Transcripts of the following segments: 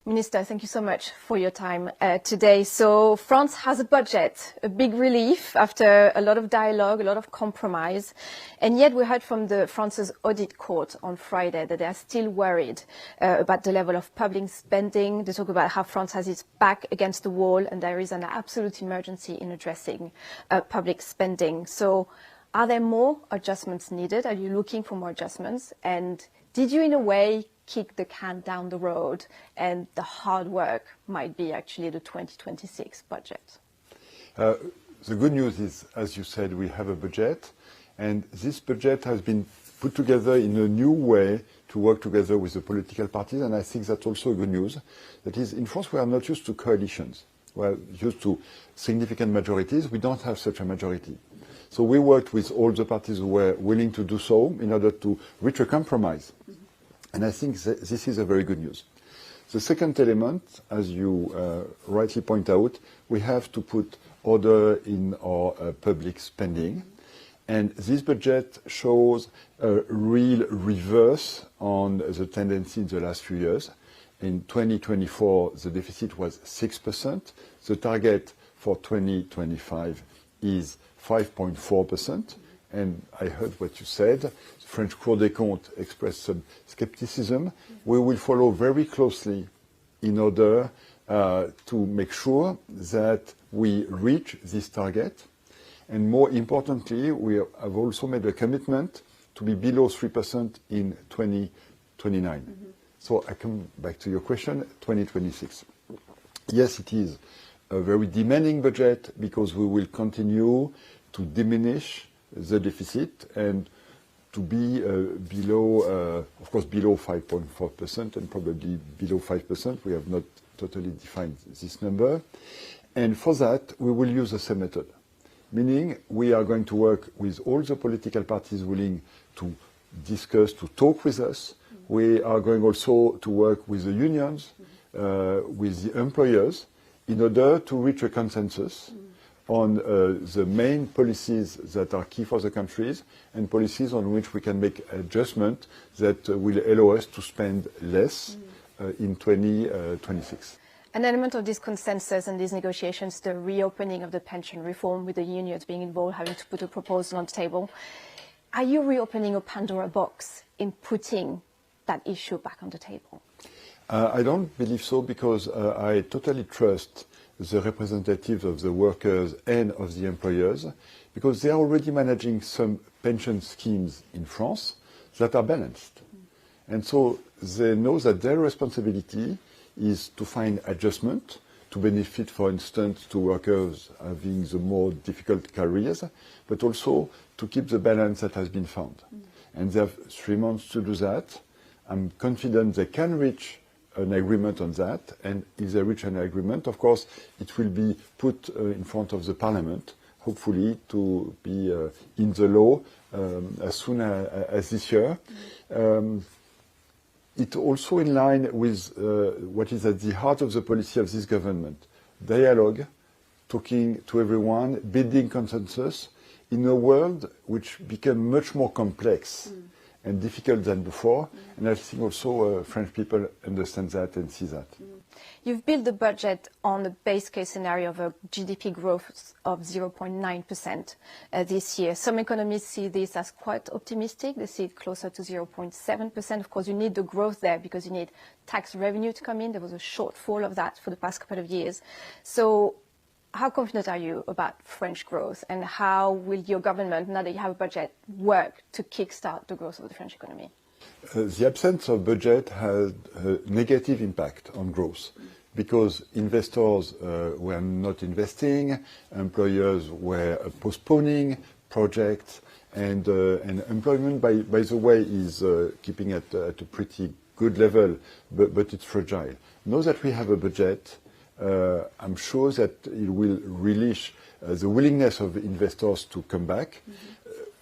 Minister, thank you so much for your time today. So France has a budget, a big relief after a lot of dialogue, a lot of compromise. And yet we heard from France's audit court on Friday that they are still worried about the level of public spending. They talk about how France has its back against the wall and there is an absolute emergency in addressing public spending. So are there more adjustments needed? Are you looking for more adjustments? And did you, in a way, kick the can down the road and the hard work might be actually the 2026 budget? The good news is, as you said, we have a budget, and this budget has been put together in a new way to work together with the political parties, and I think that's also good news. That is, in France, we are not used to coalitions. We are used to significant majorities. We don't have such a majority. So we worked with all the parties who were willing to do so in order to reach a compromise. And I think this is a very good news. The second element, as you rightly point out, we have to put order in our public spending. And this budget shows a real reverse on the tendency in the last few years. In 2024, the deficit was 6%. The target for 2025 is 5.4%. And I heard what you said. The French Cour des Comptes expressed some skepticism. We will follow very closely in order to make sure that we reach this target. And more importantly, we have also made a commitment to be below 3% in 2029. Mm-hmm. So I come back to your question, 2026. Yes, it is a very demanding budget because we will continue to diminish the deficit and to be below, of course, below 5.4% and probably below 5%. We have not totally defined this number. And for that, we will use the same method, meaning we are going to work with all the political parties willing to discuss, to talk with us. We are going also to work with the unions, with the employers, in order to reach a consensus on the main policies that are key for the countries and policies on which we can make adjustment that will allow us to spend less in 2026. An element of this consensus and these negotiations, the reopening of the pension reform with the unions being involved, having to put a proposal on the table. Are you reopening a Pandora box in putting that issue back on the table? I don't believe so because I totally trust the representatives of the workers and of the employers, because they are already managing some pension schemes in France that are balanced. And so they know that their responsibility is to find adjustment to benefit, for instance, to workers having the more difficult careers, but also to keep the balance that has been found. And they have 3 months to do that. I'm confident they can reach an agreement on that, and if they reach an agreement, of course, it will be put in front of the Parliament, hopefully to be in the law as soon as this year. It's also in line with what is at the heart of the policy of this government: dialogue, talking to everyone, building consensus in a world which became much more complex and difficult than before. And I think also French people understand that and see that. You've built the budget on the base case scenario of a GDP growth of 0.9% this year. Some economists see this as quite optimistic. They see it closer to 0.7%. Of course, you need the growth there because you need tax revenue to come in. There was a shortfall of that for the past couple of years. So how confident are you about French growth, and how will your government, now that you have a budget, work to kickstart the growth of the French economy? The absence of budget had a negative impact on growth because investors were not investing, employers were postponing projects, and employment, by the way, is keeping at a pretty good level, but it's fragile. Now that we have a budget, I'm sure that it will release the willingness of investors to come back.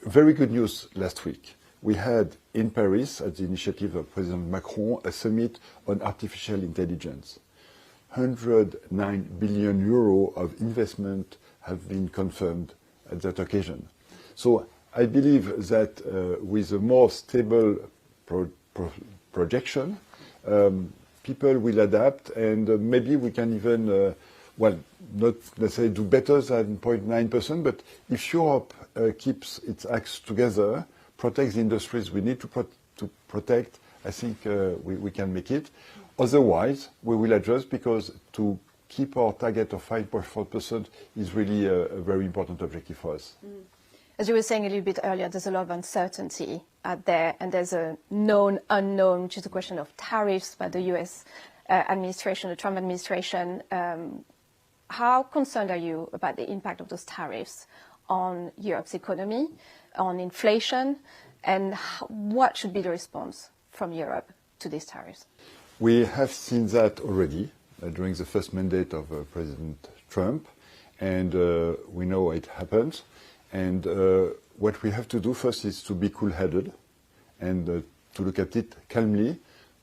Very good news last week. We had in Paris, at the initiative of President Macron, a summit on artificial intelligence. 109 billion euro of investment have been confirmed at that occasion. So I believe that with a more stable projection, people will adapt, and maybe we can even, well, not necessarily do better than 0.9%, but if Europe keeps its acts together, protects the industries we need to protect, I think we can make it. Otherwise, we will adjust, because to keep our target of 5.4% is really a very important objective for us. As you were saying a little bit earlier, there's a lot of uncertainty out there, and there's a known unknown, which is a question of tariffs by the US administration, the Trump administration. How concerned are you about the impact of those tariffs on Europe's economy, on inflation, and what should be the response from Europe to these tariffs? We have seen that already during the first mandate of President Trump, and we know it happens. And what we have to do first is to be cool-headed and to look at it calmly,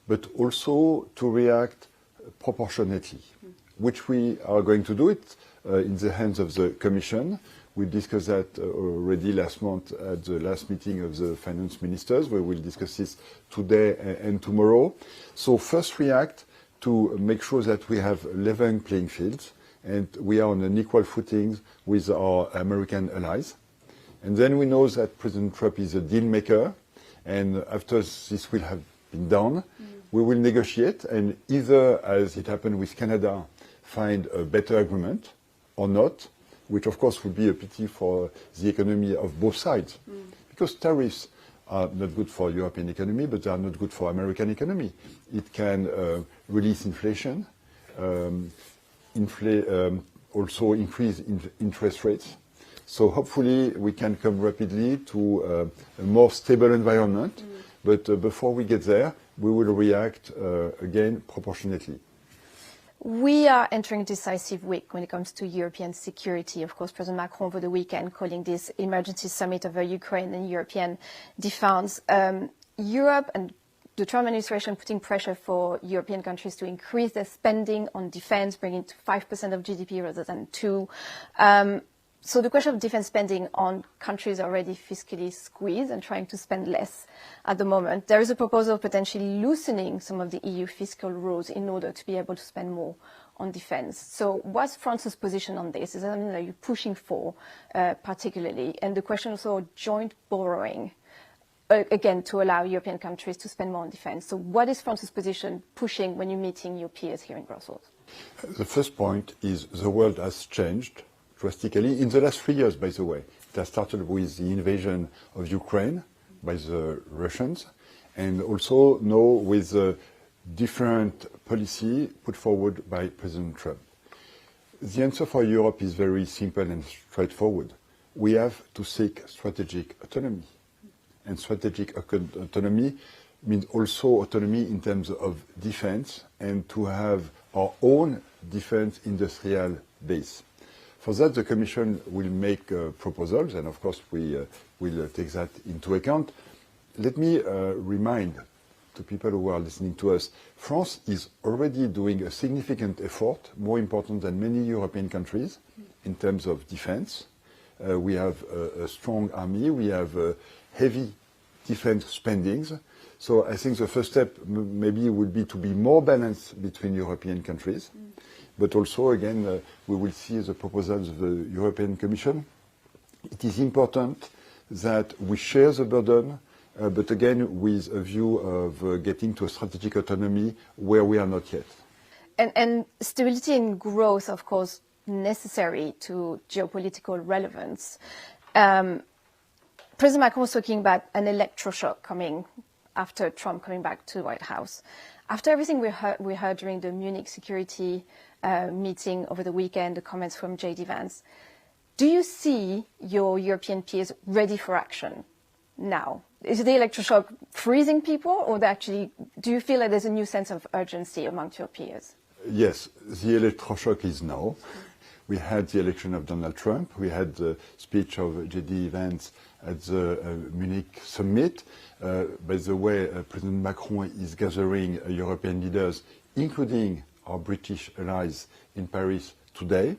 but also to react proportionately, which we are going to do it in the hands of the Commission. We discussed that already last month at the last meeting of the finance ministers, where we'll discuss this today and tomorrow. So first react to make sure that we have level playing fields, and we are on an equal footing with our American allies. And then we know that President Trump is a deal maker, and after this will have been done, we will negotiate, and either, as it happened with Canada, find a better agreement or not, which of course would be a pity for the economy of both sides, because tariffs are not good for European economy, but they are not good for American economy. It can release inflation, also increase interest rates. So hopefully we can come rapidly to a more stable environment, but before we get there, we will react again proportionately. We are entering a decisive week when it comes to European security. Of course, President Macron over the weekend calling this emergency summit over Ukraine and European defense. Europe and the Trump administration putting pressure for European countries to increase their spending on defense, bringing it to 5% of GDP rather than 2%. So the question of defense spending on countries already fiscally squeezed and trying to spend less at the moment. There is a proposal of potentially loosening some of the EU fiscal rules in order to be able to spend more on defense. So what's France's position on this? Is that something that you're pushing for particularly? And the question also of joint borrowing, again, to allow European countries to spend more on defense. So what is France's position pushing when you're meeting your peers here in Brussels? The first point is the world has changed drastically in the last 3 years, by the way. It has started with the invasion of Ukraine by the Russians, and also now with a different policy put forward by President Trump. The answer for Europe is very simple and straightforward. We have to seek strategic autonomy. And strategic autonomy means also autonomy in terms of defense, and to have our own defense industrial base. For that, the Commission will make proposals, and of course we will take that into account. Let me remind to people who are listening to us, France is already doing a significant effort, more important than many European countries, in terms of defense. We have a strong army, we have heavy defense spendings. So I think the first step maybe would be to be more balanced between European countries. But also, again, we will see the proposals of the European Commission. It is important that we share the burden, but again, with a view of getting to a strategic autonomy where we are not yet. And stability and growth, of course, necessary to geopolitical relevance. President Macron was talking about an electroshock coming after Trump coming back to the White House. After everything we heard during the Munich security meeting over the weekend, the comments from J.D. Vance, do you see your European peers ready for action now? Is the electroshock freezing people, or do you feel like there's a new sense of urgency amongst your peers? Yes, the electroshock is now. We had the election of Donald Trump. We had the speech of J.D. Vance at the Munich summit. By the way, President Macron is gathering European leaders, including our British allies in Paris today.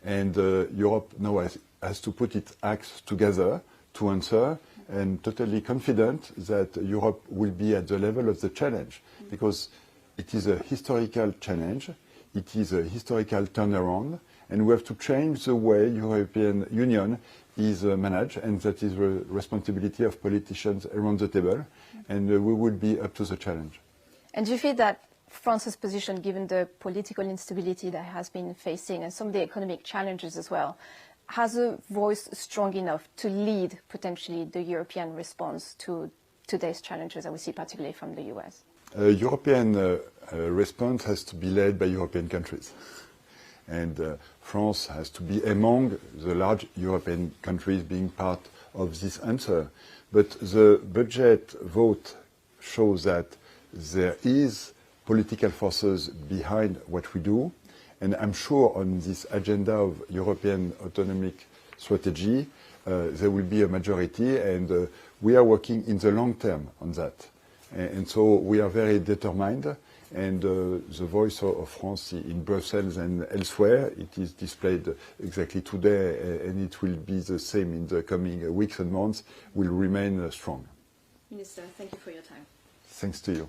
And Europe now has to put its acts together to answer, and totally confident that Europe will be at the level of the challenge. Because it is a historical challenge, it is a historical turnaround, and we have to change the way European Union is managed, and that is the responsibility of politicians around the table, and we will be up to the challenge. And do you feel that France's position, given the political instability that it has been facing and some of the economic challenges as well, has a voice strong enough to lead potentially the European response to today's challenges that we see particularly from the US? European response has to be led by European countries. And France has to be among the large European countries being part of this answer. But the budget vote shows that there is political forces behind what we do. And I'm sure on this agenda of European autonomic strategy, there will be a majority, and we are working in the long term on that. And so we are very determined, and the voice of France in Brussels and elsewhere, it is displayed exactly today, and it will be the same in the coming weeks and months, will remain strong. Minister, thank you for your time. Thanks to you.